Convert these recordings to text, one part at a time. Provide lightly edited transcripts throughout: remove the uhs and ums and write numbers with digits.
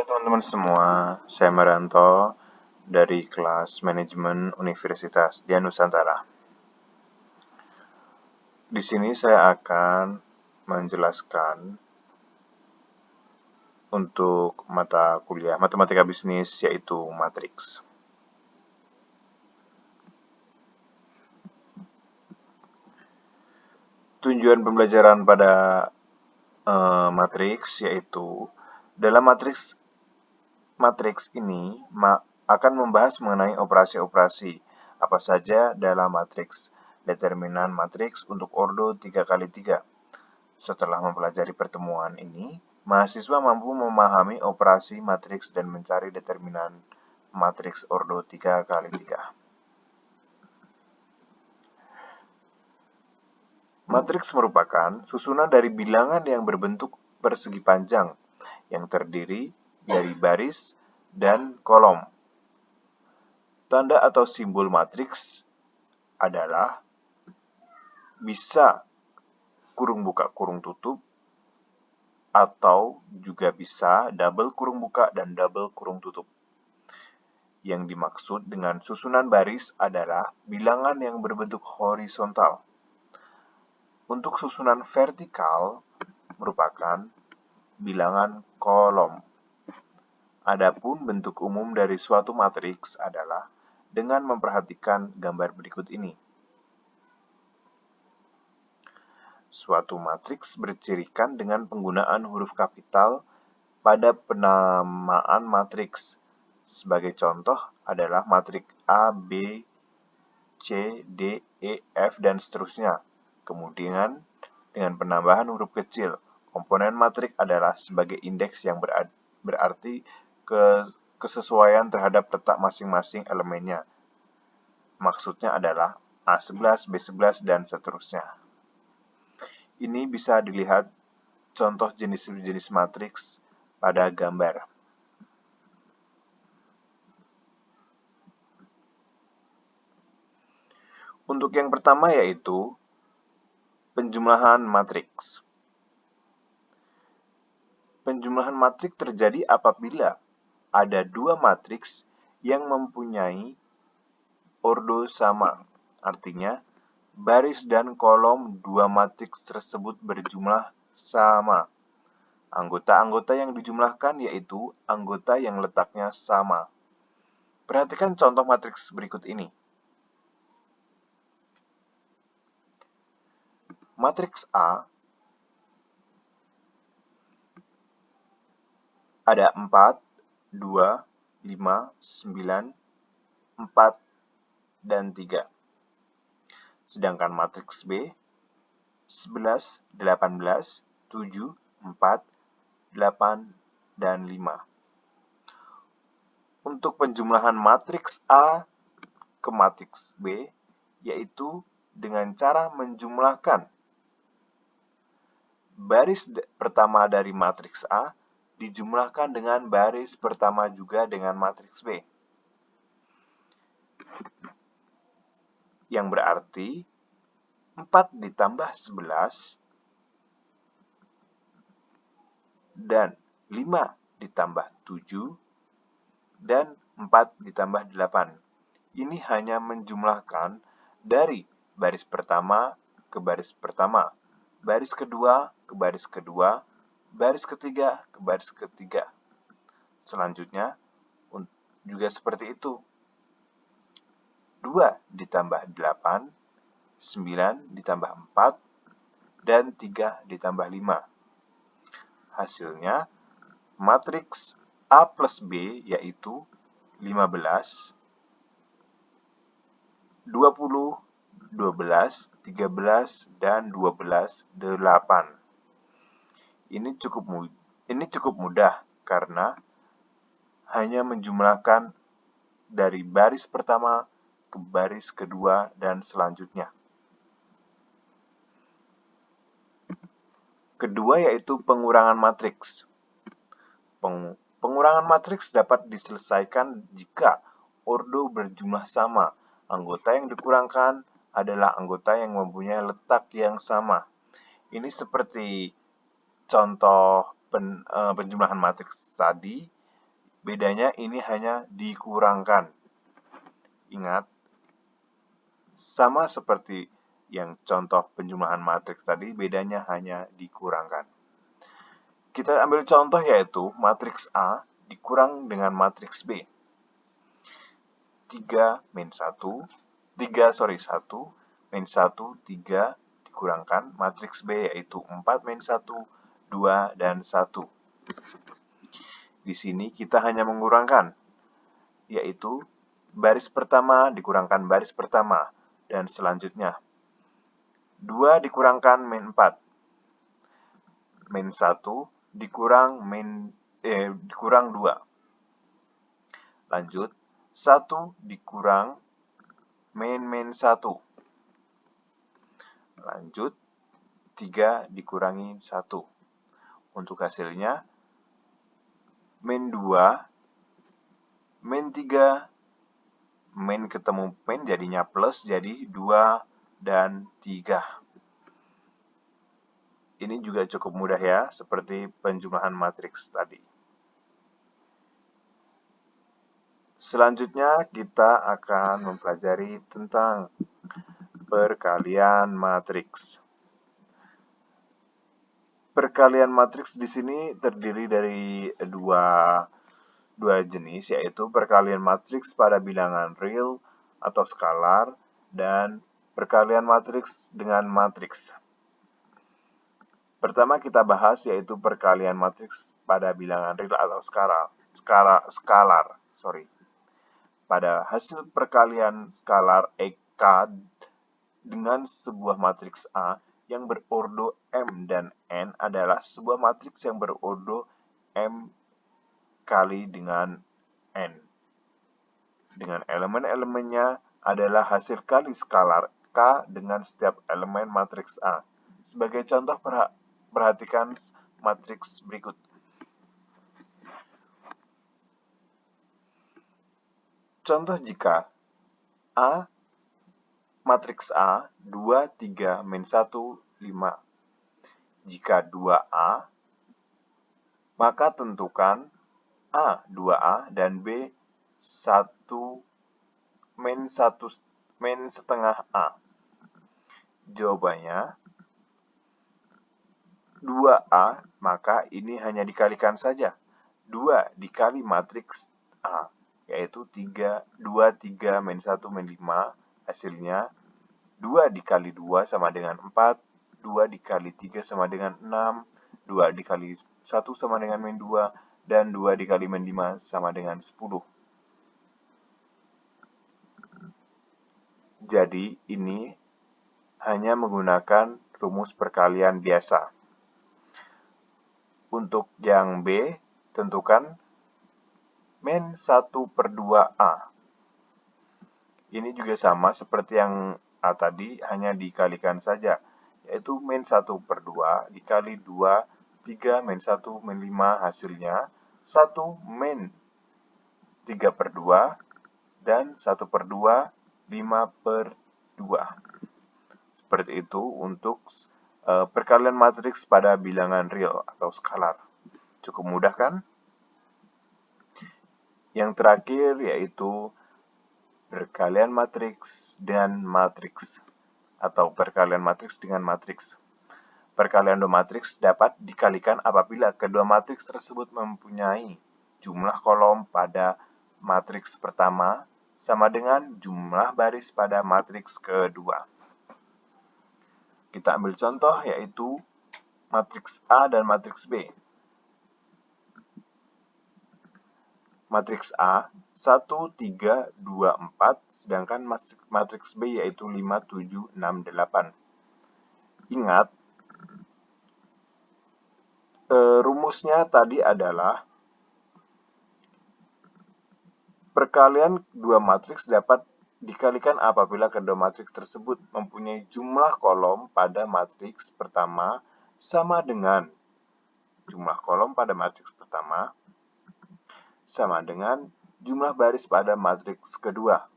teman-teman semua, saya Maranto dari kelas Manajemen Universitas Dian Nusantara. Di sini saya akan menjelaskan untuk mata kuliah Matematika Bisnis yaitu matriks. Tujuan pembelajaran pada matriks yaitu dalam matriks ini akan membahas mengenai operasi-operasi apa saja dalam matriks, determinan matriks untuk ordo 3x3. Setelah mempelajari pertemuan ini, mahasiswa mampu memahami operasi matriks dan mencari determinan matriks ordo 3x3. Matriks merupakan susunan dari bilangan yang berbentuk persegi panjang yang terdiri dari baris dan kolom. Tanda atau simbol matriks adalah bisa kurung buka kurung tutup atau juga bisa double kurung buka dan double kurung tutup. Yang dimaksud dengan susunan baris adalah bilangan yang berbentuk horizontal. Untuk susunan vertikal merupakan bilangan kolom. Adapun bentuk umum dari suatu matriks adalah dengan memperhatikan gambar berikut ini. Suatu matriks bercirikan dengan penggunaan huruf kapital pada penamaan matriks. Sebagai contoh adalah matriks A, B, C, D, E, F, dan seterusnya. Kemudian, dengan penambahan huruf kecil, komponen matriks adalah sebagai indeks yang berarti kesesuaian terhadap letak masing-masing elemennya. Maksudnya adalah A11, B11, dan seterusnya. Ini bisa dilihat contoh jenis-jenis matriks pada gambar. Untuk yang pertama yaitu penjumlahan matriks. Penjumlahan matriks terjadi apabila ada dua matriks yang mempunyai ordo sama. Artinya, baris dan kolom dua matriks tersebut berjumlah sama. Anggota-anggota yang dijumlahkan yaitu anggota yang letaknya sama. Perhatikan contoh matriks berikut ini. Matriks A ada 4, 2, 5, 9, 4, dan 3. Sedangkan matriks B 11, 18, 7, 4, 8, dan 5. Untuk penjumlahan matriks A ke matriks B yaitu dengan cara menjumlahkan baris pertama dari matriks A dijumlahkan dengan baris pertama juga dengan matriks B. Yang berarti 4 ditambah 11 dan 5 ditambah 7 dan 4 ditambah 8. Ini hanya menjumlahkan dari baris pertama ke baris pertama, baris kedua ke baris kedua, baris ketiga ke baris ketiga. Selanjutnya juga seperti itu. 2 ditambah 8, 9 ditambah 4, dan 3 ditambah 5. Hasilnya, matriks A plus B yaitu 15, 20, 12, 13, dan 12, 8. Ini cukup mudah karena hanya menjumlahkan dari baris pertama ke baris kedua dan selanjutnya. Kedua yaitu pengurangan matriks. Pengurangan matriks dapat diselesaikan jika ordo berjumlah sama. Anggota yang dikurangkan adalah anggota yang mempunyai letak yang sama. Ini seperti contoh penjumlahan matriks tadi, Bedanya ini hanya dikurangkan. Ingat, sama seperti yang contoh penjumlahan matriks tadi, bedanya hanya dikurangkan. Kita ambil contoh yaitu matriks A dikurang dengan matriks B. 1 min 1 min 1, 3 dikurangkan matriks B yaitu 4 min 1, 2, dan 1. Di sini kita hanya mengurangkan, yaitu baris pertama dikurangkan baris pertama, dan selanjutnya 2 dikurangkan min 4, min 1 dikurang 2. Lanjut, 1 dikurang min 1. Lanjut, 3 dikurangi 1. Untuk hasilnya, min 2, min 3, min ketemu min jadinya plus, jadi 2 dan 3. Ini juga cukup mudah ya, seperti penjumlahan matriks tadi. Selanjutnya kita akan mempelajari tentang perkalian matriks. Perkalian matriks di sini terdiri dari dua jenis, yaitu perkalian matriks pada bilangan real atau skalar dan perkalian matriks dengan matriks. Pertama kita bahas yaitu perkalian matriks pada bilangan real atau skalar. Pada hasil perkalian skalar EK dengan sebuah matriks A yang berordo M dan N adalah sebuah matriks yang berordo M kali dengan N. Dengan elemen-elemennya adalah hasil kali skalar K dengan setiap elemen matriks A. Sebagai contoh, perhatikan matriks berikut. Contoh jika A, matriks A, 2, 3, min 1, 5. Jika 2A, maka tentukan A, 2A, dan B, 1, min setengah A. Jawabannya, 2A, maka ini hanya dikalikan saja. 2 dikali matriks A, yaitu 2, 3, min 1, min 5, hasilnya 2 dikali 2 sama dengan 4, 2 dikali 3 sama dengan 6, 2 dikali 1 sama dengan min 2, dan 2 dikali min 5 sama dengan 10. Jadi, ini hanya menggunakan rumus perkalian biasa. Untuk yang B, tentukan min 1/2A. Ini juga sama seperti yang A tadi, hanya dikalikan saja, yaitu min 1/2 dikali 2, 3, min 1, min 5, hasilnya 1 min 3/2 dan 1/2, 5/2. Seperti itu untuk perkalian matriks pada bilangan real atau skalar. Cukup mudah kan? Yang terakhir yaitu perkalian matriks dan matriks atau perkalian matriks dengan matriks. Perkalian dua matriks dapat dikalikan apabila kedua matriks tersebut mempunyai jumlah kolom pada matriks pertama sama dengan jumlah baris pada matriks kedua. Kita ambil contoh yaitu matriks A dan matriks B. Matriks A 1, 3, 2, 4, sedangkan matriks B yaitu 5, 7, 6, 8. Ingat, rumusnya tadi adalah perkalian dua matriks dapat dikalikan apabila kedua matriks tersebut mempunyai jumlah kolom pada matriks pertama sama dengan jumlah kolom pada matriks pertama sama dengan jumlah baris pada matriks kedua.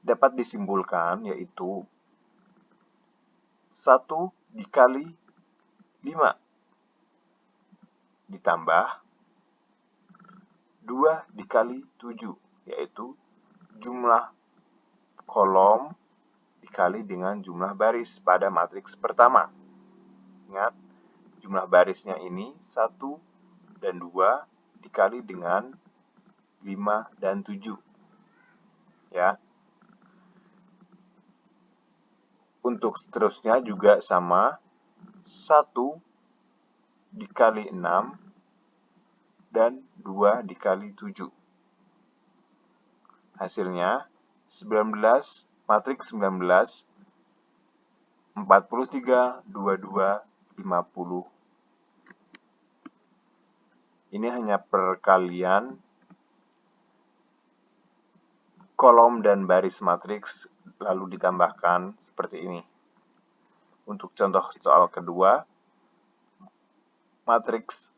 Dapat disimpulkan yaitu 1 dikali 5 ditambah 2 dikali 7, yaitu jumlah kolom dikali dengan jumlah baris pada matriks pertama. Ingat, jumlah barisnya ini 1 dan 2 dikali dengan 5 dan 7. Ya. Untuk seterusnya juga sama, 1 dikali 6 dan 2 dikali 7. Hasilnya 19, matriks 19, 43, 22, 50. Ini hanya perkalian kolom dan baris matriks lalu ditambahkan seperti ini. Untuk contoh soal kedua, matriks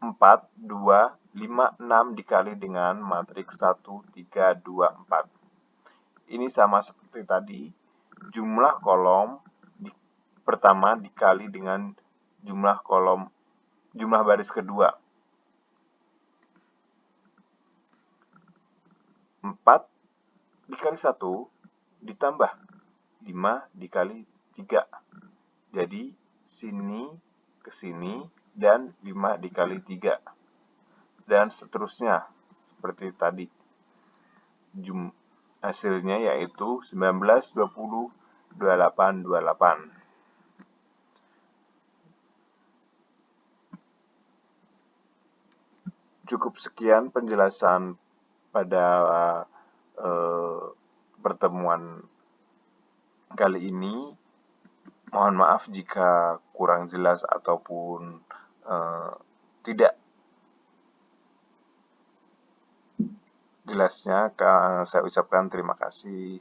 4, 2, 5, 6 dikali dengan matriks 1, 3, 2, 4. Ini sama seperti tadi, jumlah kolom pertama dikali dengan jumlah baris kedua. 4 dikali 1 ditambah 5 dikali 3. Jadi, sini ke sini dan 5 dikali 3. Dan seterusnya, seperti tadi. Hasilnya yaitu 19, 20, 28, 28. Cukup sekian penjelasan pada pertemuan kali ini. Mohon maaf jika kurang jelas ataupun tidak jelasnya. Saya ucapkan terima kasih.